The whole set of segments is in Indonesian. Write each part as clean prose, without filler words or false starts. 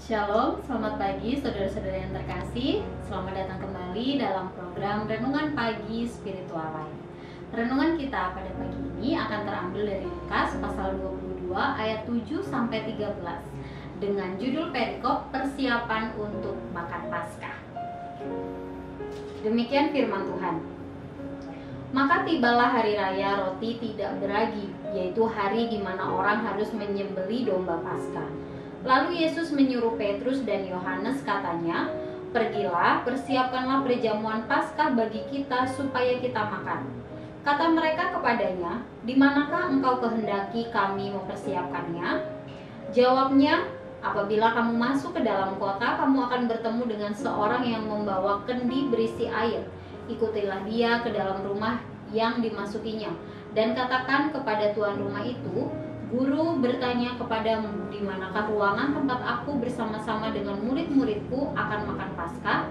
Shalom, selamat pagi saudara-saudara yang terkasih. Selamat datang kembali dalam program Renungan Pagi Spiritual Life. Renungan kita pada pagi ini akan terambil dari Lukas pasal 22 ayat 7 sampai 13 dengan judul perikop persiapan untuk makan Paskah. Demikian firman Tuhan. Maka tibalah hari raya roti tidak beragi, yaitu hari di mana orang harus menyembelih domba Paskah. Lalu Yesus menyuruh Petrus dan Yohanes, katanya, "Pergilah, persiapkanlah perjamuan Paskah bagi kita supaya kita makan." Kata mereka kepadanya, "Di manakah engkau kehendaki kami mempersiapkannya?" Jawabnya, "Apabila kamu masuk ke dalam kota, kamu akan bertemu dengan seorang yang membawa kendi berisi air. Ikutilah dia ke dalam rumah yang dimasukinya, dan katakan kepada tuan rumah itu, 'Guru bertanya kepadamu, di manakah ruangan tempat aku bersama-sama dengan murid-muridku akan makan Paskah?'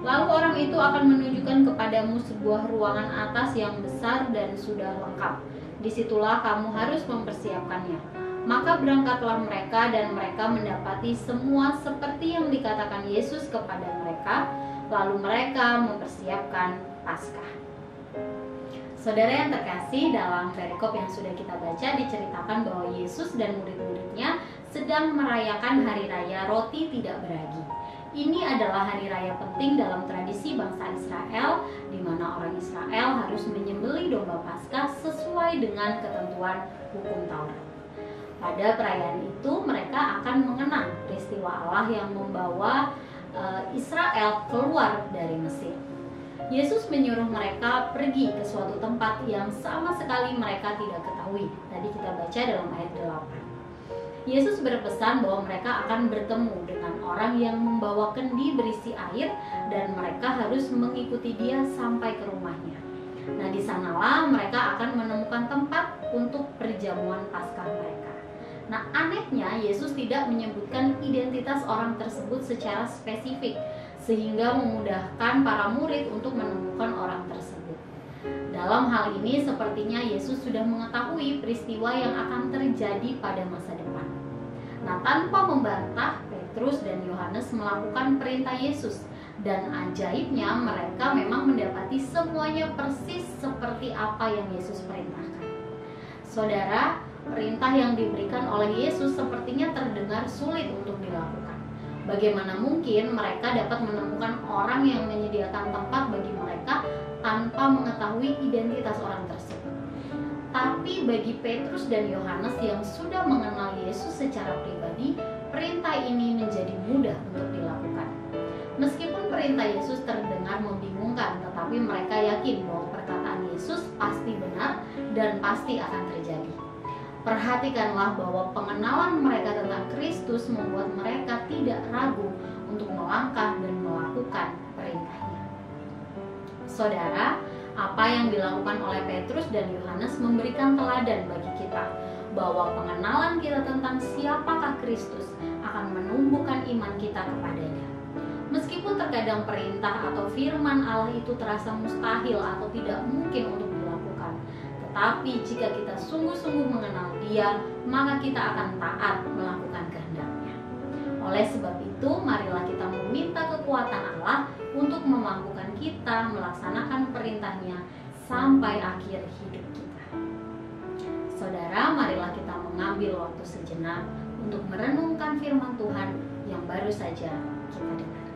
Lalu orang itu akan menunjukkan kepadamu sebuah ruangan atas yang besar dan sudah lengkap. Disitulah kamu harus mempersiapkannya." Maka berangkatlah mereka, dan mereka mendapati semua seperti yang dikatakan Yesus kepada mereka. Lalu mereka mempersiapkan Paskah. Saudara yang terkasih, dalam perikop yang sudah kita baca diceritakan bahwa Yesus dan murid-muridnya sedang merayakan hari raya roti tidak beragi. Ini adalah hari raya penting dalam tradisi bangsa Israel, di mana orang Israel harus menyembelih domba Paskah sesuai dengan ketentuan hukum Taurat. Pada perayaan itu mereka akan mengenang peristiwa Allah yang membawa Israel keluar dari Mesir. Yesus menyuruh mereka pergi ke suatu tempat yang sama sekali mereka tidak ketahui. Tadi kita baca dalam ayat 8. Yesus berpesan bahwa mereka akan bertemu dengan orang yang membawa kendi berisi air, dan mereka harus mengikuti dia sampai ke rumahnya. Nah, di sanalah mereka akan menemukan tempat untuk perjamuan Paskah mereka. Nah, anehnya Yesus tidak menyebutkan identitas orang tersebut secara spesifik, sehingga memudahkan para murid untuk menemukan orang tersebut. Dalam hal ini sepertinya Yesus sudah mengetahui peristiwa yang akan terjadi pada masa depan. Nah, tanpa membantah, Petrus dan Yohanes melakukan perintah Yesus, dan ajaibnya mereka memang mendapati semuanya persis seperti apa yang Yesus perintahkan. Saudara, perintah yang diberikan oleh Yesus sepertinya terdengar sulit untuk dilakukan. Bagaimana mungkin mereka dapat menemukan orang yang menyediakan tempat bagi mereka tanpa mengetahui identitas orang tersebut? Tapi bagi Petrus dan Yohanes yang sudah mengenal Yesus secara pribadi, perintah ini menjadi mudah untuk dilakukan. Meskipun perintah Yesus terdengar membingungkan, tetapi mereka yakin bahwa perkataan Yesus pasti benar dan pasti akan terjadi. Perhatikanlah bahwa pengenalan mereka tentang Kristus membuat mereka tidak ragu untuk melangkah dan melakukan perintahnya. Saudara, apa yang dilakukan oleh Petrus dan Yohanes memberikan teladan bagi kita, bahwa pengenalan kita tentang siapakah Kristus akan menumbuhkan iman kita kepadanya. Meskipun terkadang perintah atau firman Allah itu terasa mustahil atau tidak mungkin untuk dilakukan, tetapi jika kita sungguh-sungguh mengenal Dia, maka kita akan taat melakukan kehendak-Nya. Oleh sebab itu, marilah kita meminta kekuatan Allah untuk memampukan kita melaksanakan perintah-Nya sampai akhir hidup kita. Saudara, marilah kita mengambil waktu sejenak untuk merenungkan firman Tuhan yang baru saja kita dengar.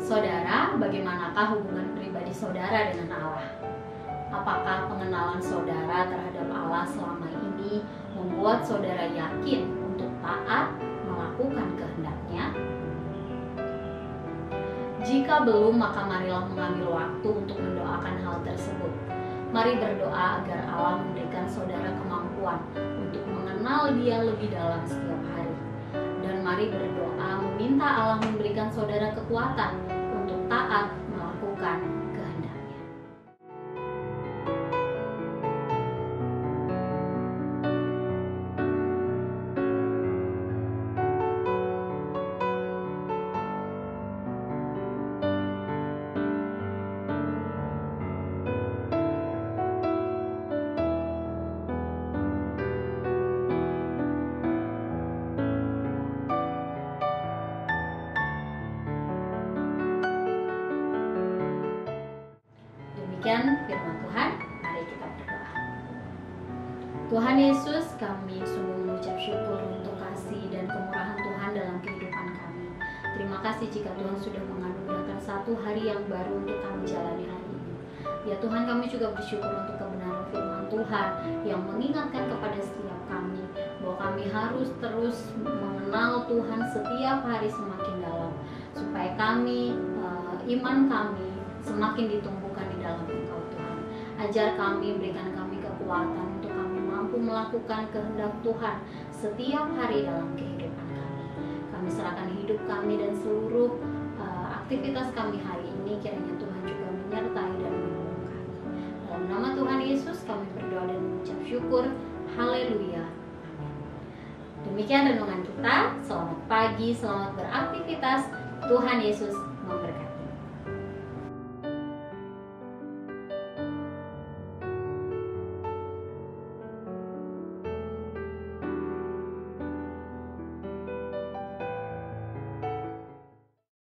Saudara, bagaimanakah hubungan pribadi saudara dengan Allah? Apakah pengenalan saudara terhadap Allah selama ini membuat saudara yakin untuk taat melakukan kehendak-Nya? Jika belum, maka marilah mengambil waktu untuk mendoakan hal tersebut. Mari berdoa agar Allah memberikan saudara kemampuan untuk mengenal Dia lebih dalam setiap hari. Dan mari berdoa meminta Allah memberikan saudara kekuatan untuk taat melakukan kehendak-Nya. Demikian firman Tuhan. Mari kita berdoa. Tuhan Yesus, kami sungguh mengucap syukur untuk kasih dan kemurahan Tuhan dalam kehidupan kami. Terima kasih jika Tuhan sudah menganugerahkan satu hari yang baru untuk kami jalani hari ini. Ya Tuhan, kami juga bersyukur untuk kebenaran firman Tuhan yang mengingatkan kepada setiap kami bahwa kami harus terus mengenal Tuhan setiap hari semakin dalam, supaya kami, iman kami semakin ditumbuhkan di dalam Engkau Tuhan. Ajar kami, berikan kami kekuatan untuk kami mampu melakukan kehendak Tuhan setiap hari dalam kehidupan kami. Kami serahkan hidup kami dan seluruh aktivitas kami hari ini, kiranya Tuhan juga menyertai dan menolong kami. Dalam nama Tuhan Yesus kami berdoa dan mengucap syukur. Haleluya. Amin. Demikian renungan kita. Selamat pagi, selamat beraktivitas. Tuhan Yesus